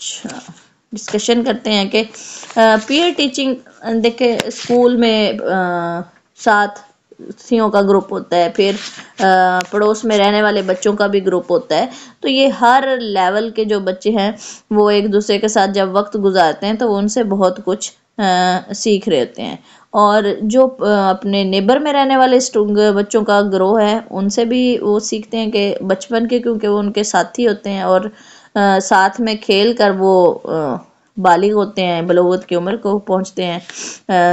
اچھا، ڈسکشن کرتے ہیں کہ پیئر ٹیچنگ، دیکھیں اسکول میں 7 ساتھیوں کا گروپ ہوتا ہے، پھر پڑوس میں رہنے والے بچوں کا بھی گروپ ہوتا ہے، تو یہ ہر لیول کے جو بچے ہیں وہ ایک دوسرے کے ساتھ جب وقت گزارتے ہیں تو وہ ان سے بہت کچھ سیکھ رہے ہوتے ہیں، اور جو اپنے نیبر میں رہنے والے بچوں کا گروہ ہے ان سے بھی وہ سیکھتے ہیں کہ بچپن کے، کیونکہ وہ ان کے ساتھی ہوتے ہیں اور ساتھ میں کھیل کر وہ بالغ ہوتے ہیں، بلوغت کی عمر کو پہنچتے ہیں،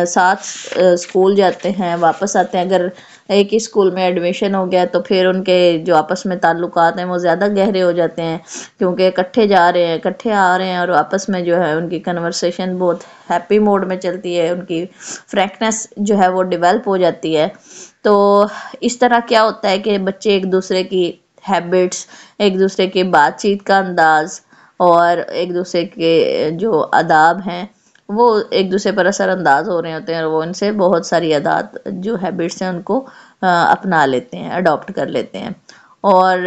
ساتھ اسکول جاتے ہیں، واپس آتے ہیں۔ اگر ایک ہی اسکول میں ایڈمیشن ہو گیا تو پھر ان کے جو آپس میں تعلقات ہیں وہ زیادہ گہرے ہو جاتے ہیں، کیونکہ اکٹھے جا رہے ہیں، اکٹھے آ رہے ہیں، اور آپس میں جو ہے ان کی کنورسیشن بہت ہیپی موڈ میں چلتی ہے، ان کی فرینکنس جو ہے وہ ڈیولپ ہو جاتی ہے۔ تو اس طرح کیا ہوتا ہے کہ بچے ایک دوسرے کی ہیبٹس، ایک دوسرے کی بات چیت کا انداز اور ایک دوسرے کے جو آداب ہیں وہ ایک دوسرے پر اثر انداز ہو رہے ہوتے ہیں، اور وہ ان سے بہت ساری عادات جو ہیبٹس ہیں ان کو اپنا لیتے ہیں، اڈاپٹ کر لیتے ہیں۔ اور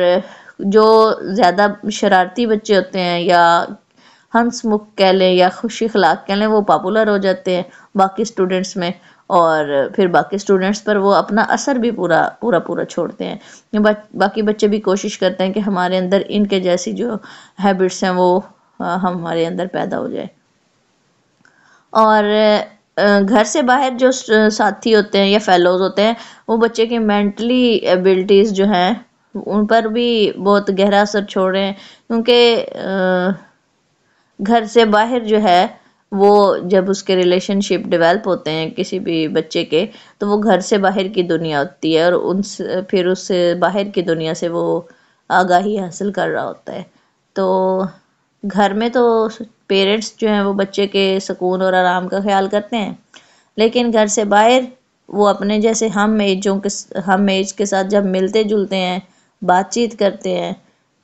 جو زیادہ شرارتی بچے ہوتے ہیں یا ہنس مکھ کہہ لیں یا خوش اخلاق کہہ لیں، وہ پاپولر ہو جاتے ہیں باقی اسٹوڈنٹس میں، اور پھر باقی اسٹوڈنٹس پر وہ اپنا اثر بھی پورا چھوڑتے ہیں۔ باقی بچے بھی کوشش کرتے ہیں کہ ہمارے اندر ان کے جیسی جو ہیبٹس ہیں وہ ہمارے اندر پیدا ہو جائے۔ اور گھر سے باہر جو ساتھی ہوتے ہیں یا فیلوز ہوتے ہیں وہ بچے کی مینٹلی ایبلٹیز جو ہیں ان پر بھی بہت گہرا اثر چھوڑ رہے ہیں، کیونکہ گھر سے باہر جو ہے وہ جب اس کے ریلیشن شپ ڈیولپ ہوتے ہیں کسی بھی بچے کے، تو وہ گھر سے باہر کی دنیا ہوتی ہے، اور پھر اس سے باہر کی دنیا سے وہ آگاہی حاصل کر رہا ہوتا ہے۔ تو گھر میں تو پیرنٹس جو ہیں وہ بچے کے سکون اور آرام کا خیال کرتے ہیں، لیکن گھر سے باہر وہ اپنے جیسے ہم ایج کے ساتھ جب ملتے جلتے ہیں، بات چیت کرتے ہیں،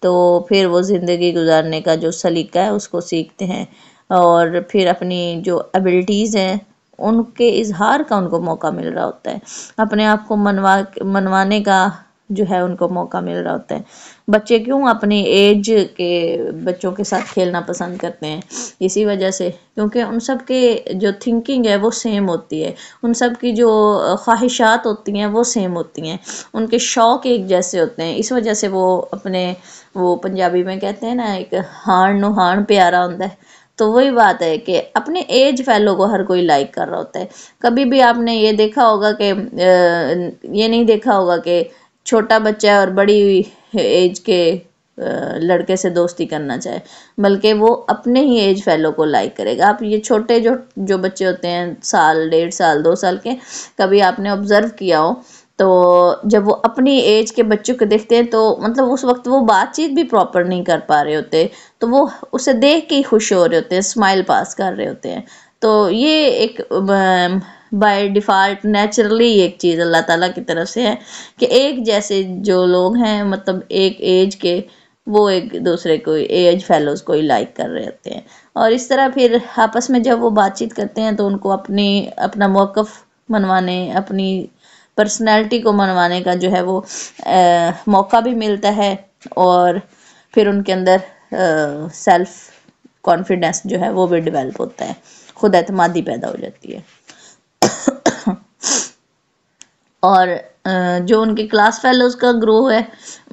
تو پھر وہ زندگی گزارنے کا جو سلیقہ ہے اس کو سیکھتے ہیں، اور پھر اپنی جو ایبلٹیز ہیں ان کے اظہار کا ان کو موقع مل رہا ہوتا ہے، اپنے آپ کو منوانے کا جو ہے ان کو موقع مل رہا ہوتا ہے۔ بچے کیوں اپنی ایج کے بچوں کے ساتھ کھیلنا پسند کرتے ہیں؟ اسی وجہ سے، کیونکہ ان سب کے جو تھنکنگ ہے وہ سیم ہوتی ہے، ان سب کی جو خواہشات ہوتی ہیں وہ سیم ہوتی ہیں، ان کے شوق ایک جیسے ہوتے ہیں، اس وجہ سے وہ اپنے، وہ پنجابی میں کہتے ہیں نا ایک ہان نو ہان پیارا ہوتا ہے، تو وہی بات ہے کہ اپنے ایج فیلو کو ہر کوئی لائک کر رہا ہوتا ہے۔ کبھی بھی آپ نے یہ دیکھا ہوگا کہ یہ نہیں دیکھا ہوگا کہ چھوٹا بچہ اور بڑی ایج کے لڑکے سے دوستی کرنا چاہے، بلکہ وہ اپنے ہی ایج فیلو کو لائک کرے گا۔ آپ یہ چھوٹے جو بچے ہوتے ہیں 1 سال 1.5 سال 2 سال کے، کبھی آپ نے آبزرو کیا ہو تو جب وہ اپنی ایج کے بچوں کو دیکھتے ہیں تو مطلب اس وقت وہ بات چیت بھی پراپر نہیں کر پا رہے ہوتے، تو وہ اسے دیکھ کے ہی خوش ہو رہے ہوتے ہیں، اسمائل پاس کر رہے ہوتے ہیں۔ تو یہ ایک بائی ڈیفالٹ نیچرلی ایک چیز اللہ تعالیٰ کی طرف سے ہے کہ ایک جیسے جو لوگ ہیں مطلب ایک ایج کے، وہ ایک دوسرے کو ایج فیلوز کو ہی لائک کر رہے ہوتے ہیں، اور اس طرح پھر آپس میں جب وہ بات چیت کرتے ہیں تو ان کو اپنا موقف منوانے، اپنی پرسنالٹی کو منوانے کا جو ہے وہ موقع بھی ملتا ہے، اور پھر ان کے اندر سیلف کانفیڈنس جو ہے وہ بھی ڈیولپ ہوتا ہے، خود اعتمادی پیدا ہو جاتی ہے۔ اور جو ان کے کلاس فیلوز کا گروہ ہے،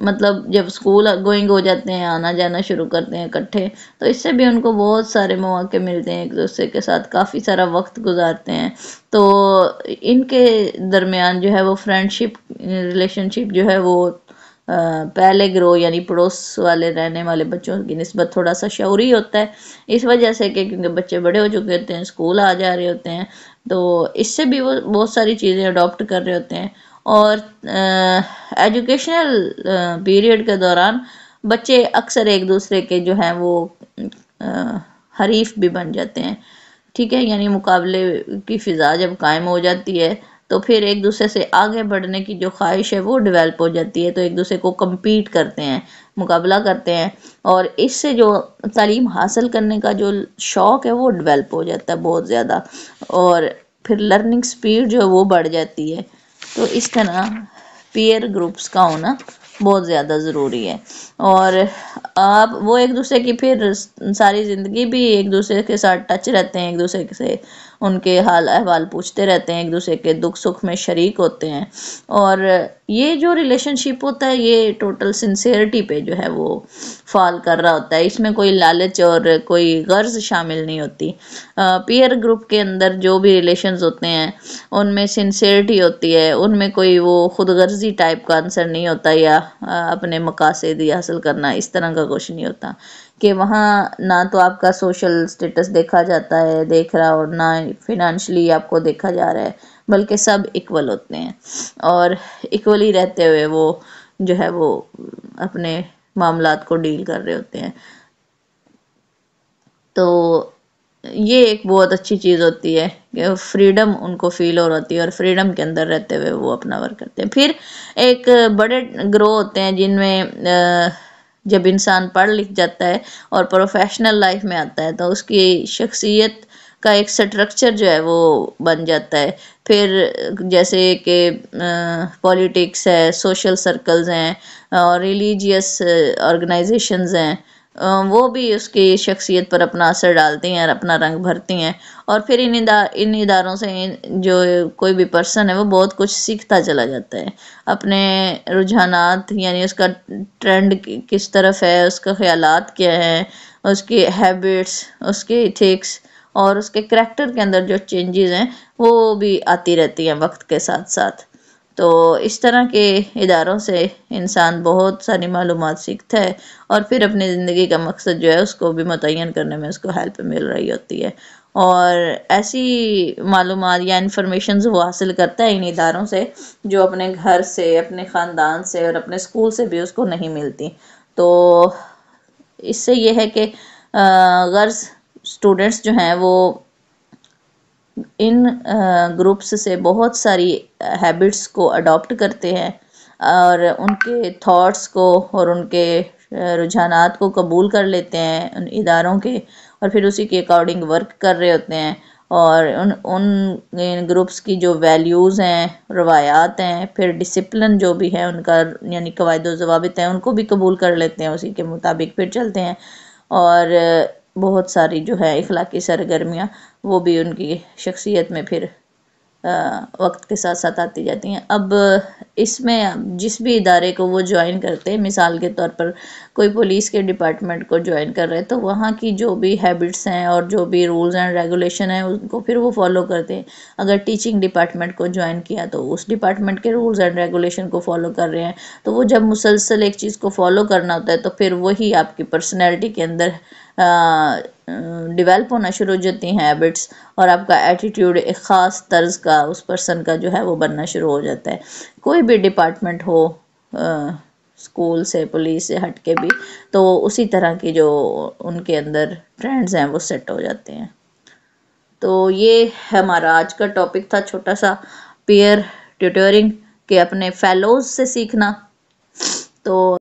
مطلب جب اسکول گوئنگ ہو جاتے ہیں، آنا جانا شروع کرتے ہیں اکٹھے، تو اس سے بھی ان کو بہت سارے مواقع ملتے ہیں، ایک دوسرے کے ساتھ کافی سارا وقت گزارتے ہیں، تو ان کے درمیان جو ہے وہ فرینڈ شپ ریلیشن شپ جو ہے وہ پہلے گروہ یعنی پڑوس والے رہنے والے بچوں کی نسبت تھوڑا سا شعوری ہوتا ہے، اس وجہ سے کہ کیونکہ بچے بڑے ہو چکے ہوتے ہیں، اسکول آ جا رہے ہوتے ہیں، تو اس سے بھی وہ بہت ساری چیزیں اڈاپٹ کر رہے ہوتے ہیں۔ اور ایجوکیشنل پیریڈ کے دوران بچے اکثر ایک دوسرے کے جو ہیں وہ حریف بھی بن جاتے ہیں، ٹھیک ہے، یعنی مقابلے کی فضا جب قائم ہو جاتی ہے تو پھر ایک دوسرے سے آگے بڑھنے کی جو خواہش ہے وہ ڈیولپ ہو جاتی ہے، تو ایک دوسرے کو کمپیٹ کرتے ہیں، مقابلہ کرتے ہیں، اور اس سے جو تعلیم حاصل کرنے کا جو شوق ہے وہ ڈیولپ ہو جاتا ہے بہت زیادہ، اور پھر لرننگ سپیڈ جو ہے وہ بڑھ جاتی ہے۔ تو اس طرح پیئر گروپس کا ہونا بہت زیادہ ضروری ہے۔ اور آپ وہ ایک دوسرے کی پھر ساری زندگی بھی ایک دوسرے کے ساتھ ٹچ رہتے ہیں، ایک دوسرے سے ان کے حال احوال پوچھتے رہتے ہیں، ایک دوسرے کے دکھ سکھ میں شریک ہوتے ہیں، اور یہ جو ریلیشن شپ ہوتا ہے یہ ٹوٹل سنسیئرٹی پہ جو ہے وہ فال کر رہا ہوتا ہے، اس میں کوئی لالچ اور کوئی غرض شامل نہیں ہوتی۔ پیئر گروپ کے اندر جو بھی ریلیشنز ہوتے ہیں ان میں سنسیئرٹی ہوتی ہے، ان میں کوئی وہ خود غرضی ٹائپ کا آنسر نہیں ہوتا یا اپنے مقاصد حاصل کرنا اس طرح کا کچھ نہیں ہوتا، کہ وہاں نہ تو آپ کا سوشل سٹیٹس دیکھا جاتا ہے دیکھ رہا، اور نہ فینانشلی آپ کو دیکھا جا رہا ہے، بلکہ سب ایکول ہوتے ہیں، اور ایکولی رہتے ہوئے وہ جو ہے وہ اپنے معاملات کو ڈیل کر رہے ہوتے ہیں۔ تو یہ ایک بہت اچھی چیز ہوتی ہے کہ فریڈم ان کو فیل ہو رہتی ہے، اور فریڈم کے اندر رہتے ہوئے وہ اپنا ورک کرتے ہیں۔ پھر ایک بڑے گروہ ہوتے ہیں جن میں جب انسان پڑھ لکھ جاتا ہے اور پروفیشنل لائف میں آتا ہے تو اس کی شخصیت کا ایک سٹرکچر جو ہے وہ بن جاتا ہے، پھر جیسے کہ پولیٹکس ہے، سوشل سرکلز ہیں، اور ریلیجیس آرگنائزیشنز ہیں، وہ بھی اس کی شخصیت پر اپنا اثر ڈالتی ہیں اور اپنا رنگ بھرتی ہیں، اور پھر ان اداروں سے جو کوئی بھی پرسن ہے وہ بہت کچھ سیکھتا چلا جاتا ہے، اپنے رجحانات یعنی اس کا ٹرینڈ کس طرف ہے، اس کا خیالات کیا ہیں، اس کی ہیبٹس، اس کے ایتھکس اور اس کے کریکٹر کے اندر جو چینجز ہیں وہ بھی آتی رہتی ہیں وقت کے ساتھ ساتھ۔ تو اس طرح کے اداروں سے انسان بہت ساری معلومات سیکھتا ہے، اور پھر اپنی زندگی کا مقصد جو ہے اس کو بھی متعین کرنے میں اس کو ہیلپ مل رہی ہوتی ہے، اور ایسی معلومات یا انفارمیشنز وہ حاصل کرتا ہے ان اداروں سے جو اپنے گھر سے، اپنے خاندان سے اور اپنے اسکول سے بھی اس کو نہیں ملتی۔ تو اس سے یہ ہے کہ غرض اسٹوڈنٹس جو ہیں وہ ان گروپس سے بہت ساری ہیبٹس کو اڈاپٹ کرتے ہیں، اور ان کے تھاٹس کو اور ان کے رجحانات کو قبول کر لیتے ہیں ان اداروں کے، اور پھر اسی کے اکارڈنگ ورک کر رہے ہوتے ہیں، اور ان گروپس کی جو ویلیوز ہیں، روایات ہیں، پھر ڈسپلن جو بھی ہے ان کا یعنی قواعد و ضوابط ہیں ان کو بھی قبول کر لیتے ہیں، اسی کے مطابق پھر چلتے ہیں، اور بہت ساری جو ہے اخلاقی سرگرمیاں وہ بھی ان کی شخصیت میں پھر وقت کے ساتھ ساتھ آتی جاتی ہیں۔ اب اس میں جس بھی ادارے کو وہ جوائن کرتے ہیں، مثال کے طور پر کوئی پولیس کے ڈپارٹمنٹ کو جوائن کر رہے تو وہاں کی جو بھی ہیبٹس ہیں اور جو بھی رولز اینڈ ریگولیشن ہیں ان کو پھر وہ فالو کرتے ہیں۔ اگر ٹیچنگ ڈپارٹمنٹ کو جوائن کیا تو اس ڈپارٹمنٹ کے رولز اینڈ ریگولیشن کو فالو کر رہے ہیں، تو وہ جب مسلسل ایک چیز کو فالو کرنا ہوتا ہے تو پھر وہی آپ کی پرسنالٹی کے اندر ڈیولپ ہونا شروع ہو جاتی ہیں ہیبٹس، اور آپ کا ایٹیٹیوڈ ایک خاص طرز کا اس پرسن کا جو ہے وہ بننا شروع ہو جاتا ہے۔ کوئی بھی ڈپارٹمنٹ ہو، اسکول سے، پولیس سے ہٹ کے بھی، تو اسی طرح کی جو ان کے اندر ٹرینڈز ہیں وہ سیٹ ہو جاتے ہیں۔ تو یہ ہمارا آج کا ٹاپک تھا، چھوٹا سا پیئر ٹیوٹرنگ، کہ اپنے فیلوز سے سیکھنا۔ تو